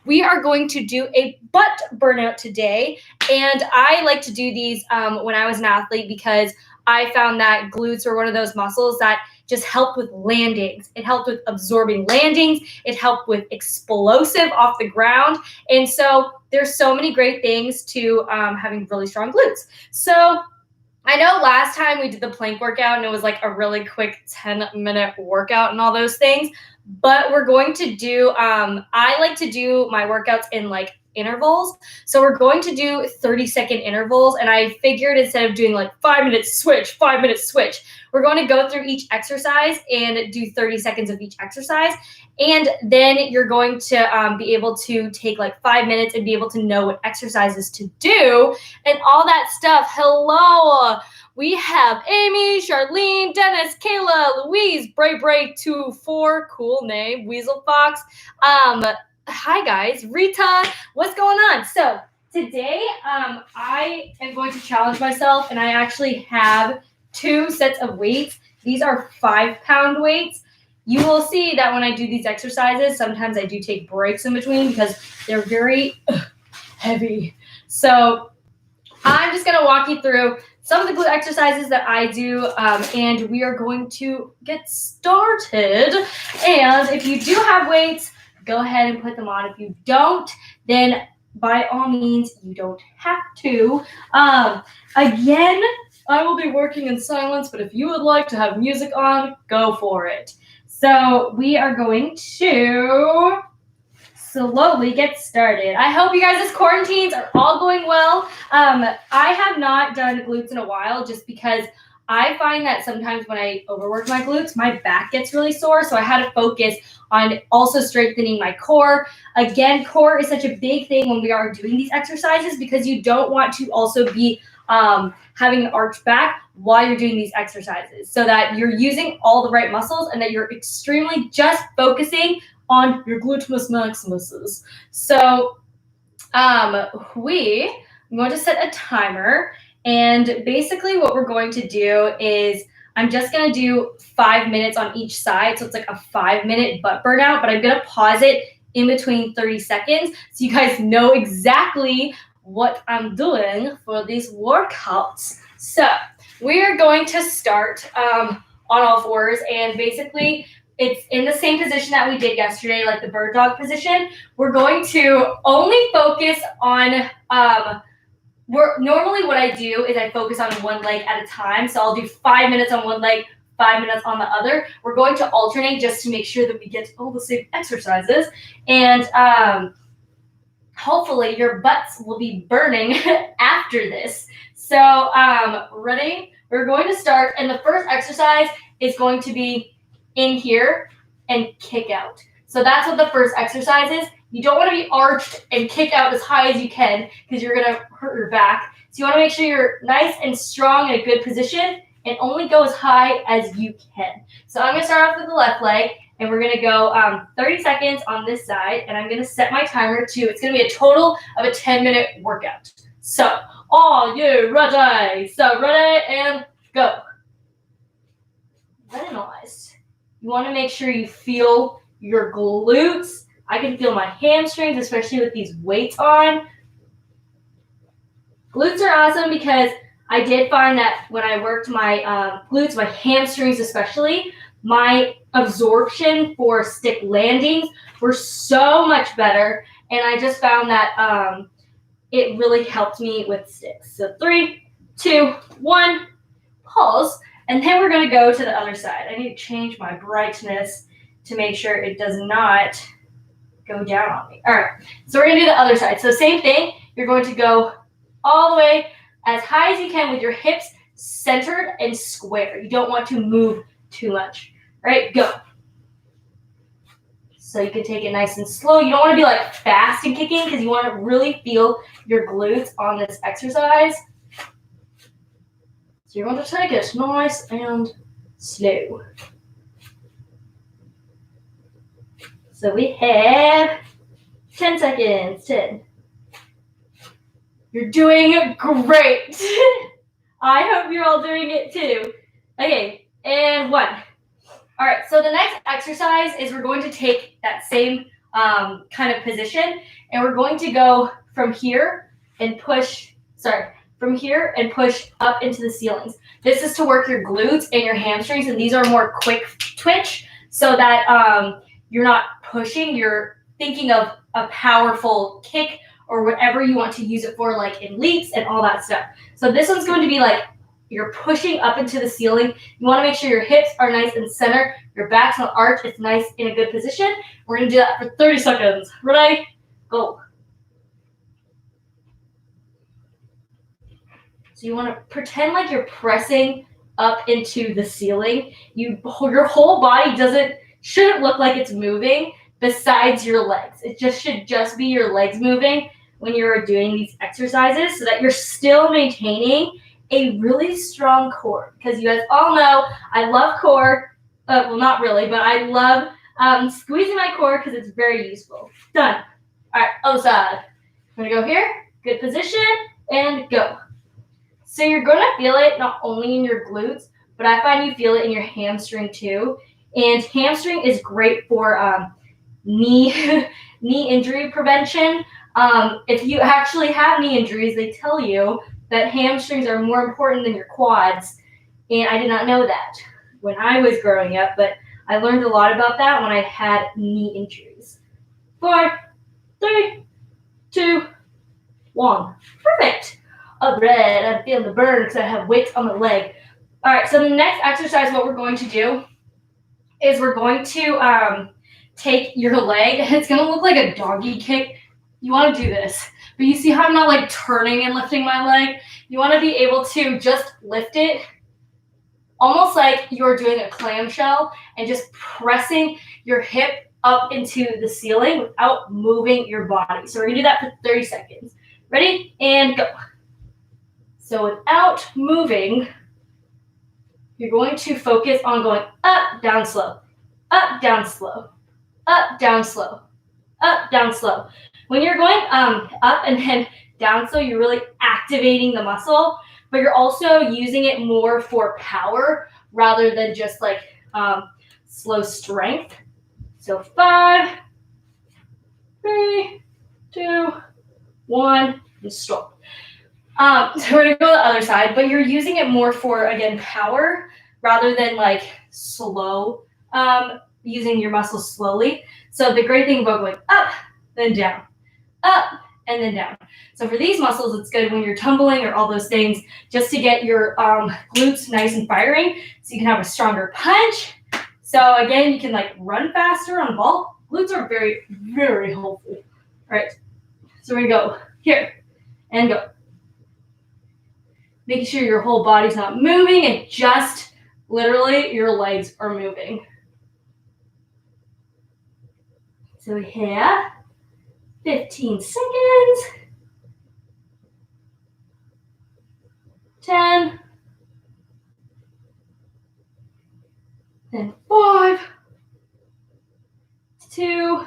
we are going to do a butt burnout today. And I like to do these when I was an athlete because I found that glutes were one of those muscles that just helped with landings. It helped with absorbing landings. It helped with explosive off the ground. And so there's so many great things to having really strong glutes. So I know last time we did the plank workout and it was like a really quick 10-minute workout and all those things, but we're going to do, I like to do my workouts in like intervals. So we're going to do 30-second intervals. And I figured instead of doing like 5-minute switch, 5-minute switch, we're going to go through each exercise and do 30 seconds of each exercise. And then you're going to be able to take like 5 minutes and be able to know what exercises to do and all that stuff. Hello. We have Amy, Charlene, Dennis, Kayla, Louise, Bray 24, cool name, Weasel Fox. Hi guys, Rita, what's going on? So today I am going to challenge myself, and I actually have 2 sets of weights. These are 5-pound weights. You will see that when I do these exercises, sometimes I do take breaks in between because they're very heavy. So I'm just going to walk you through some of the glute exercises that I do, and we are going to get started. And if you do have weights, go ahead and put them on. If you don't, then by all means, you don't have to. Again, I will be working in silence, but if you would like to have music on, go for it. So we are going to slowly get started. I hope you guys' quarantines are all going well. I have not done glutes in a while just because I find that sometimes when I overwork my glutes, my back gets really sore. So I had to focus on also strengthening my core. Again, core is such a big thing when we are doing these exercises because you don't want to also be having an arched back while you're doing these exercises so that you're using all the right muscles and that you're extremely just focusing on your gluteus maximuses. So I'm going to set a timer, and basically what we're going to do is I'm just going to do 5 minutes on each side. So it's like a 5-minute butt burnout, but I'm going to pause it in between 30 seconds so you guys know exactly what I'm doing for these workouts. So we're going to start on all fours, and basically it's in the same position that we did yesterday, like the bird dog position. We're going to only focus on, normally what I do is I focus on one leg at a time. So I'll do 5 minutes on one leg, 5 minutes on the other. We're going to alternate just to make sure that we get all the same exercises. And hopefully your butts will be burning after this. So ready? We're going to start, and the first exercise is going to be in here and kick out. So that's what the first exercise is. You don't want to be arched and kick out as high as you can because you're going to hurt your back. So you want to make sure you're nice and strong in a good position and only go as high as you can. So I'm going to start off with the left leg, and we're going to go 30 seconds on this side, and I'm going to set my timer to, it's going to be a total of a 10-minute workout. So are you ready? So ready and go. Analyze. You want to make sure you feel your glutes. I can feel my hamstrings, especially with these weights on. Glutes are awesome because I did find that when I worked my glutes, my hamstrings especially, my absorption for stick landings were so much better. And I just found that it really helped me with sticks. So 3, 2, 1, pause. And then we're going to go to the other side. I need to change my brightness to make sure it does not go down on me. All right, so we're going to do the other side. So same thing. You're going to go all the way as high as you can with your hips centered and square. You don't want to move too much. All right, go. So you can take it nice and slow. You don't want to be like fast and kicking because you want to really feel your glutes on this exercise. So you're going to take it nice and slow. So we have 10 seconds. 10. You're doing great. I hope you're all doing it too. Okay, and 1. All right, so the next exercise is we're going to take that same kind of position. And we're going to go from here and push up into the ceilings. This is to work your glutes and your hamstrings, and these are more quick twitch so that you're not pushing, you're thinking of a powerful kick or whatever you want to use it for, like in leaps and all that stuff. So this one's going to be like you're pushing up into the ceiling. You want to make sure your hips are nice and center, your back's on arch, it's nice in a good position. We're going to do that for 30 seconds. Ready? Go. So you want to pretend like you're pressing up into the ceiling. Your whole body shouldn't look like it's moving besides your legs. It should just be your legs moving when you're doing these exercises so that you're still maintaining a really strong core. Because you guys all know I love core. Well, not really, but I love squeezing my core because it's very useful. Done. All right, other side. I'm going to go here. Good position. And go. So you're going to feel it not only in your glutes, but I find you feel it in your hamstring too. And hamstring is great for knee injury prevention. If you actually have knee injuries, they tell you that hamstrings are more important than your quads. And I did not know that when I was growing up, but I learned a lot about that when I had knee injuries. 4, 3, 2, 1. Perfect. All right, I'm feeling the burn because I have weight on the leg. All right, so the next exercise, what we're going to do is we're going to take your leg. It's going to look like a doggy kick. You want to do this, but you see how I'm not like turning and lifting my leg? You want to be able to just lift it almost like you're doing a clamshell and just pressing your hip up into the ceiling without moving your body. So we're going to do that for 30 seconds. Ready? And go. So without moving, you're going to focus on going up, down, slow, up, down, slow, up, down, slow, up, down, slow. When you're going up and then down slow, you're really activating the muscle, but you're also using it more for power rather than just like slow strength. So 5, 3, 2, 1, and stop. So we're going to go to the other side, but you're using it more for, again, power rather than like slow, using your muscles slowly. So the great thing about going up, then down, up, and then down. So for these muscles, it's good when you're tumbling or all those things just to get your glutes nice and firing so you can have a stronger punch. So again, you can like run faster on ball. Glutes are very, very helpful. All right, so we're going to go here and go. Making sure your whole body's not moving and just literally your legs are moving. So here, 15 seconds. 10. Then 5, 2,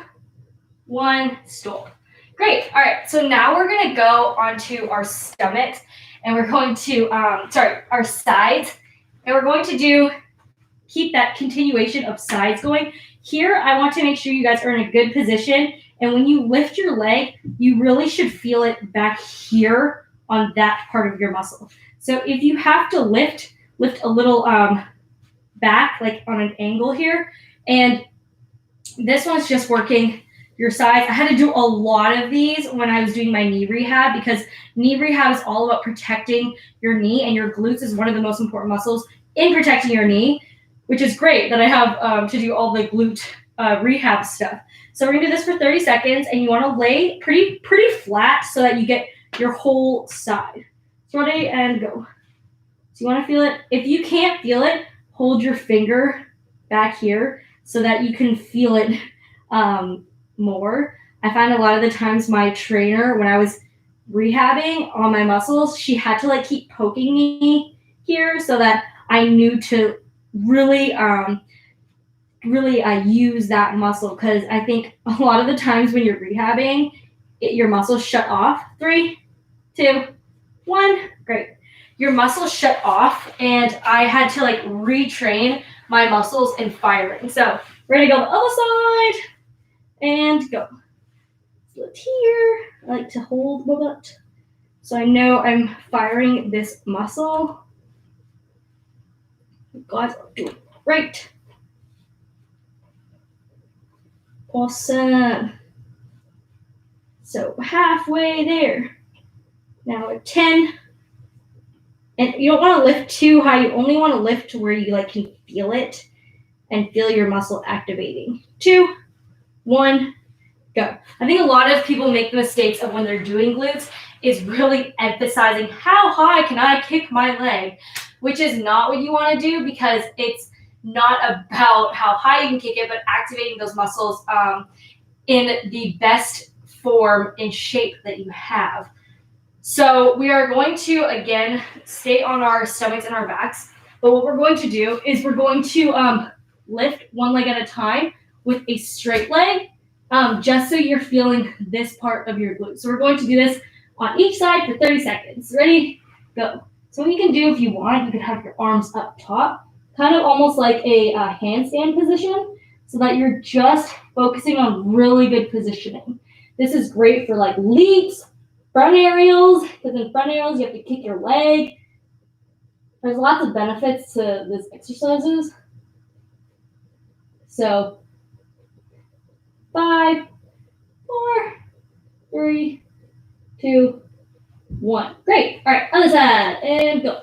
1, stop. Great. All right. So now we're going to go onto our stomachs. And we're going to, our sides, and we're going to keep that continuation of sides going. Here, I want to make sure you guys are in a good position, and when you lift your leg, you really should feel it back here on that part of your muscle. So if you have to lift a little back, like on an angle here, and this one's just working your sides. I had to do a lot of these when I was doing my knee rehab because knee rehab is all about protecting your knee, and your glutes is one of the most important muscles in protecting your knee, which is great that I have to do all the glute rehab stuff. So we're gonna do this for 30 seconds, and you want to lay pretty flat so that you get your whole side. So ready and go. So you want to feel it. If you can't feel it, hold your finger back here so that you can feel it more. I find a lot of the times my trainer, when I was rehabbing on my muscles, she had to like keep poking me here so that I knew to really use that muscle, because I think a lot of the times when you're rehabbing, your muscles shut off. 3, 2, 1. Great. Your muscles shut off, and I had to like retrain my muscles in firing. So we're gonna go the other side. and go. Lift here. I like to hold my butt, so I know I'm firing this muscle. Guys, do it right. Awesome. So halfway there. Now at 10. And you don't want to lift too high. You only want to lift to where you like can feel it and feel your muscle activating. 2, 1, go. I think a lot of people make the mistakes of when they're doing glutes is really emphasizing how high can I kick my leg, which is not what you want to do, because it's not about how high you can kick it, but activating those muscles in the best form and shape that you have. So we are going to, again, stay on our stomachs and our backs. But what we're going to do is we're going to lift one leg at a time with a straight leg, just so you're feeling this part of your glute. So we're going to do this on each side for 30 seconds. Ready? Go. So what you can do if you want, you can have your arms up top, kind of almost like a handstand position, so that you're just focusing on really good positioning. This is great for like leaps, front aerials, because in front aerials you have to kick your leg. There's lots of benefits to these exercises. So 5, 4, 3, 2, 1. Great. All right, other side, and go.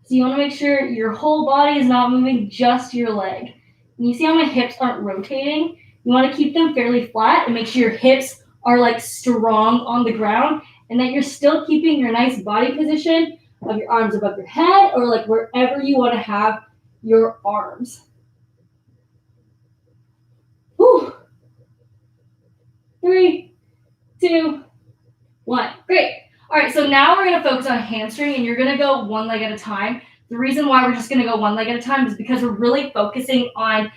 So you want to make sure your whole body is not moving, just your leg. And you see how my hips aren't rotating? You want to keep them fairly flat and make sure your hips are like strong on the ground, and that you're still keeping your nice body position of your arms above your head, or like wherever you want to have your arms. Whew. 3, 2, 1. Great. All right, so now we're going to focus on hamstring, and you're going to go one leg at a time. The reason why we're just going to go one leg at a time is because we're really focusing on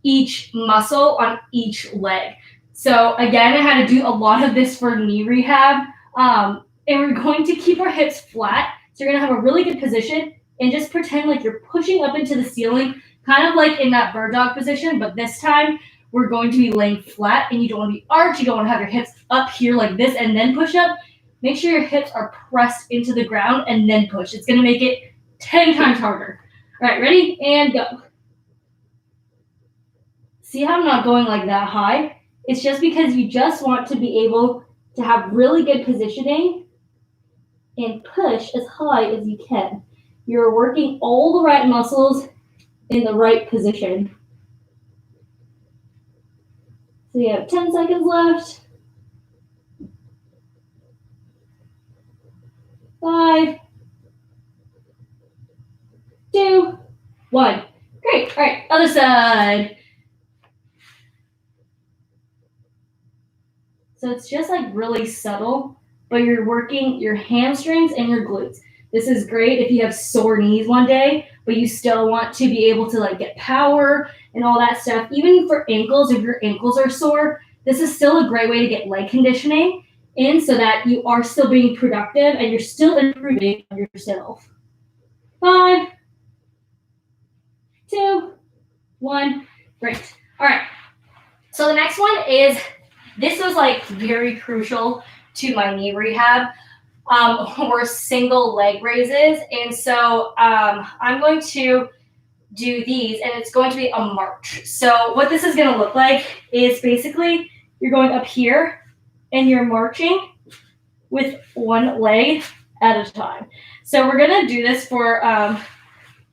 each muscle on each leg. So again, I had to do a lot of this for knee rehab, and we're going to keep our hips flat. So you're going to have a really good position and just pretend like you're pushing up into the ceiling, kind of like in that bird dog position, but this time we're going to be laying flat, and you don't want to be arched. You don't want to have your hips up here like this and then push up. Make sure your hips are pressed into the ground and then push. It's going to make it 10 times harder. All right, ready? And go. See how I'm not going like that high? It's just because you just want to be able to have really good positioning and push as high as you can. You're working all the right muscles in the right position. So you have 10 seconds left. 5, 2, 1. Great. All right, other side. So it's just like really subtle, but you're working your hamstrings and your glutes. This is great if you have sore knees one day, but you still want to be able to like get power and all that stuff. Even for ankles, if your ankles are sore, this is still a great way to get leg conditioning in, so that you are still being productive and you're still improving on yourself. 5, 2, 1. Great. All right. So the next one is, this was like very crucial to my knee rehab, were single leg raises. And so I'm going to do these, and it's going to be a march. So what this is going to look like is basically you're going up here and you're marching with one leg at a time. So we're going to do this for,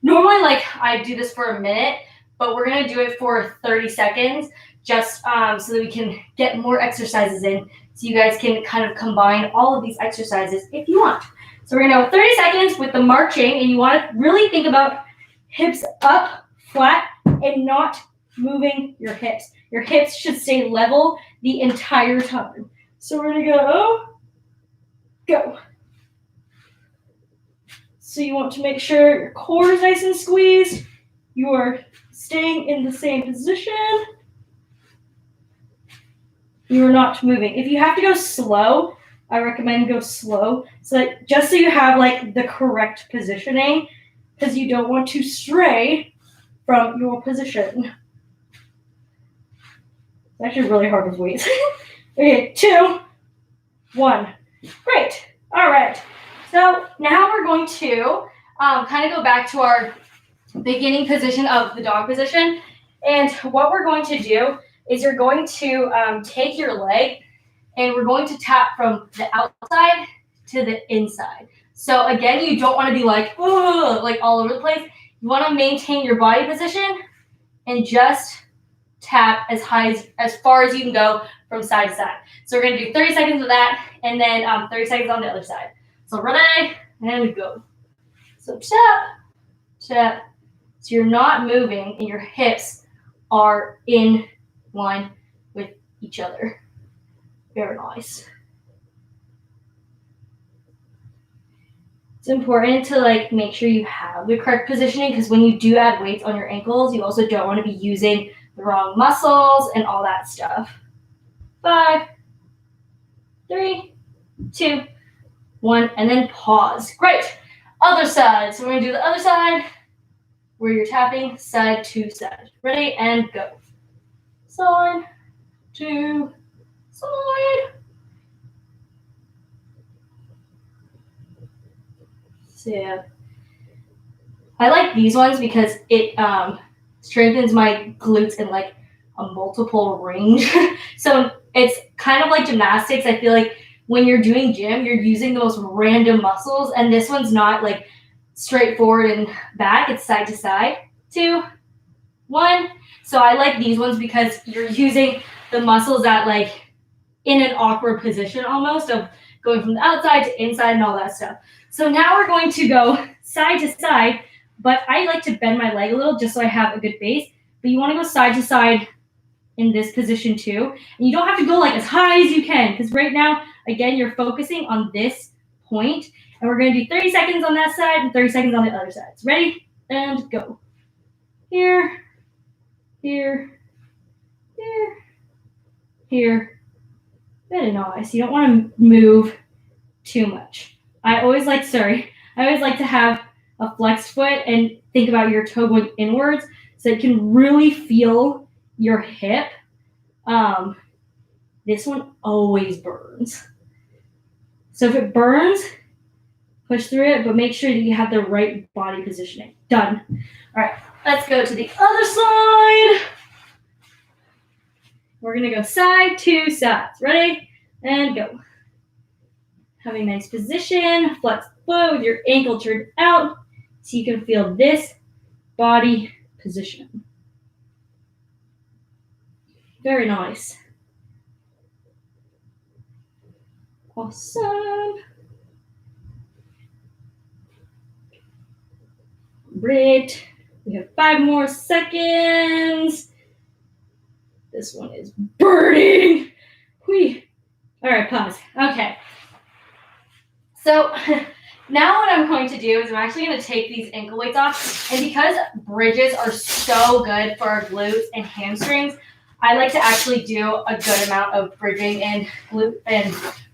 normally like I do this for a minute, but we're going to do it for 30 seconds just so that we can get more exercises in, so you guys can kind of combine all of these exercises if you want. So we're going to go 30 seconds with the marching, and you want to really think about hips up, flat, and not moving your hips. Your hips should stay level the entire time. So we're going to go. So you want to make sure your core is nice and squeezed. You are staying in the same position. You are not moving. If you have to go slow, I recommend go slow, so that just so you have like the correct positioning, because you don't want to stray from your position. It's actually really hard with weights. Okay, 2, 1. Great. All right. So now we're going to kind of go back to our beginning position of the dog position. And what we're going to do is you're going to take your leg and we're going to tap from the outside to the inside. So again, you don't want to be like all over the place. You want to maintain your body position and just tap as far as you can go from side to side. So we're going to do 30 seconds of that and then 30 seconds on the other side. So ready, and go. So tap, tap. So you're not moving and your hips are in line with each other. Very nice. It's important to make sure you have the correct positioning because when you do add weights on your ankles, you also don't want to be using the wrong muscles and all that stuff. 5, 3, 2, 1, and then pause. Great. Other side. So we're going to do the other side where you're tapping side to side. Ready, and go. Side to side. So I like these ones because it strengthens my glutes in a multiple range. So it's kind of like gymnastics. I feel like when you're doing gym, you're using the most random muscles, and this one's not straight forward and back. It's side to side. 2, 1. So I like these ones because you're using the muscles that in an awkward position almost of going from the outside to inside and all that stuff. So now we're going to go side to side, but I like to bend my leg a little just so I have a good base. But you want to go side to side in this position too. And you don't have to go as high as you can because right now, again, you're focusing on this point. And we're going to do 30 seconds on that side and 30 seconds on the other side. So ready? And go. Here, here, here, here. Very nice. You don't want to move too much. I always like to have a flexed foot and think about your toe going inwards so you can really feel your hip. This one always burns. So if it burns, push through it, but make sure that you have the right body positioning. Done. All right, let's go to the other side. We're going to go side to sides. Ready? And go. Have a nice position. Flex the foot with your ankle turned out so you can feel this body position. Very nice. Awesome. Great. We have 5 more seconds. This one is burning. Whee. All right, pause. Okay. So now what I'm going to do is I'm actually going to take these ankle weights off. And because bridges are so good for our glutes and hamstrings, I like to actually do a good amount of bridging and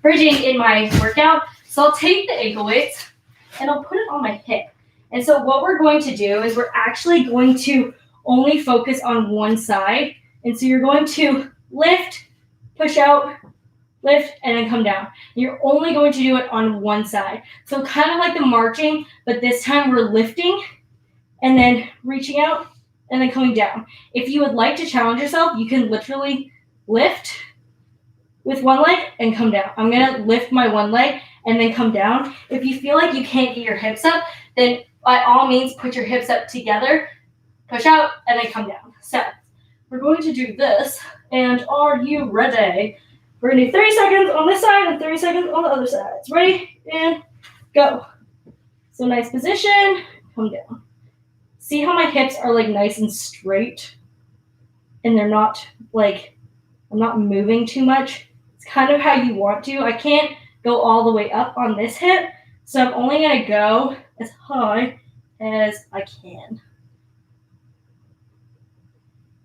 bridging in my workout. So I'll take the ankle weights and I'll put it on my hip. And so what we're going to do is we're actually going to only focus on one side. And so you're going to lift, push out, lift, and then come down. You're only going to do it on one side. So kind of like the marching, but this time we're lifting and then reaching out and then coming down. If you would like to challenge yourself, you can literally lift with one leg and come down. I'm going to lift my one leg and then come down. If you feel like you can't get your hips up, then by all means, put your hips up together, push out, and then come down. So we're going to do this. And are you ready? We're going to do 30 seconds on this side and 30 seconds on the other side. Ready? And go. So nice position. Come down. See how my hips are nice and straight? And they're not I'm not moving too much. It's kind of how you want to. I can't go all the way up on this hip. So I'm only going to go as high as I can.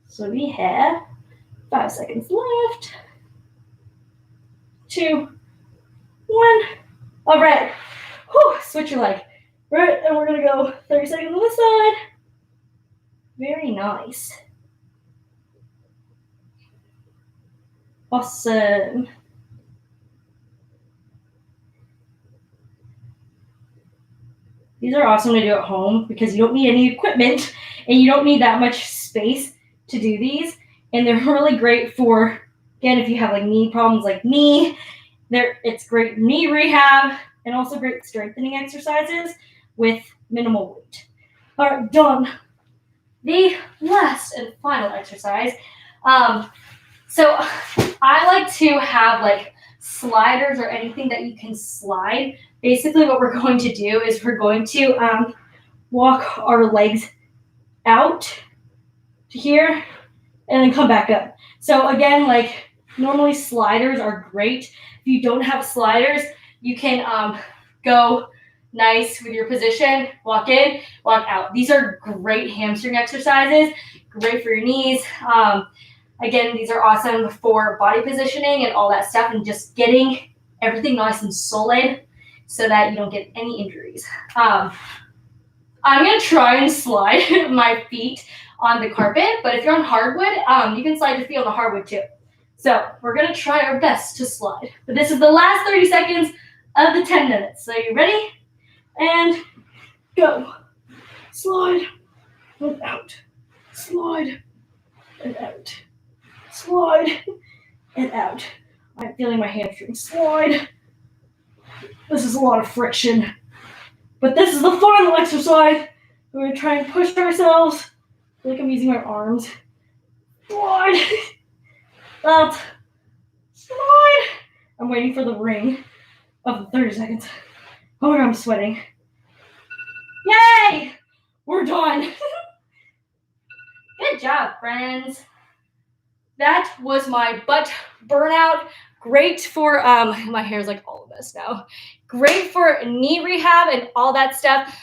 So we have 5 seconds left. 2, 1. All right. Whew, switch your leg. Right, and we're going to go 30 seconds on this side. Very nice. Awesome. These are awesome to do at home because you don't need any equipment and you don't need that much space to do these. And they're really great for, again, if you have like knee problems like me, it's great knee rehab and also great strengthening exercises with minimal weight. All right, done. The last and final exercise. So I like to have like sliders or anything that you can slide. Basically what we're going to do is we're going to walk our legs out to here and then come back up. So again, like normally sliders are great. If you don't have sliders, you can go nice with your position, walk in, walk out. These are great hamstring exercises, great for your knees. Again, these are awesome for body positioning and all that stuff and just getting everything nice and solid so that you don't get any injuries. I'm going to try and slide my feet on the carpet, but if you're on hardwood, you can slide your feet on the hardwood too. So we're going to try our best to slide. But this is the last 30 seconds of the 10 minutes. So you ready? And go. Slide and out. Slide and out. Slide and out. I'm feeling my hamstring slide. This is a lot of friction. But this is the final exercise. We're going to try and push ourselves. I feel like I'm using my arms. Slide. Up. Slide. I'm waiting for the ring of the 30 seconds. Oh my God, I'm sweating. Yay! We're done. Good job, friends. That was my butt burnout. Great for, my hair's like all of this now. Great for knee rehab and all that stuff.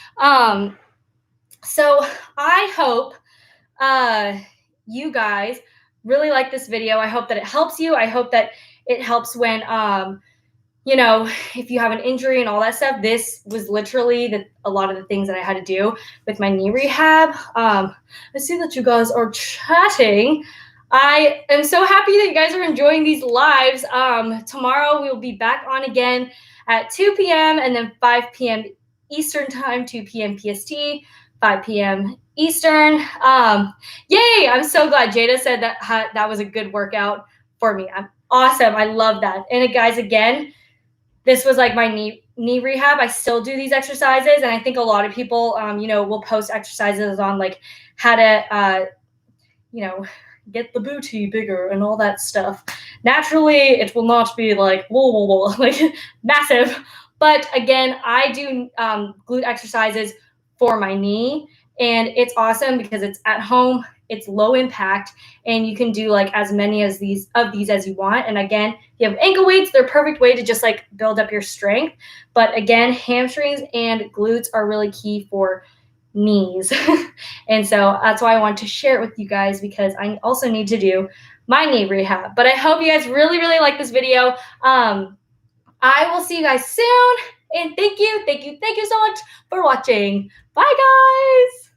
So I hope you guys really like this video. I hope that it helps you. I hope that it helps when, you know, if you have an injury and all that stuff. This was literally a lot of the things that I had to do with my knee rehab. I see that you guys are chatting. I am so happy that you guys are enjoying these lives. Tomorrow we'll be back on again at 2 p.m. and then 5 p.m. Eastern time, 2 p.m. PST, 5 p.m. Eastern. Yay! I'm so glad Jada said that that was a good workout for me. I'm awesome. I love that. And guys, again, this was like my knee rehab. I still do these exercises, and I think a lot of people, you know, will post exercises on like how to, you know, get the booty bigger and all that stuff. Naturally, it will not be like whoa, like massive. But again, I do glute exercises for my knee, and it's awesome because it's at home, it's low impact, and you can do like as many of these as you want. And again, if you have ankle weights, they're a perfect way to just like build up your strength. But again, hamstrings and glutes are really key for knees. And so that's why I want to share it with you guys, because I also need to do my knee rehab. But I hope you guys really, really like this video. I will see you guys soon. And thank you so much for watching. Bye, guys.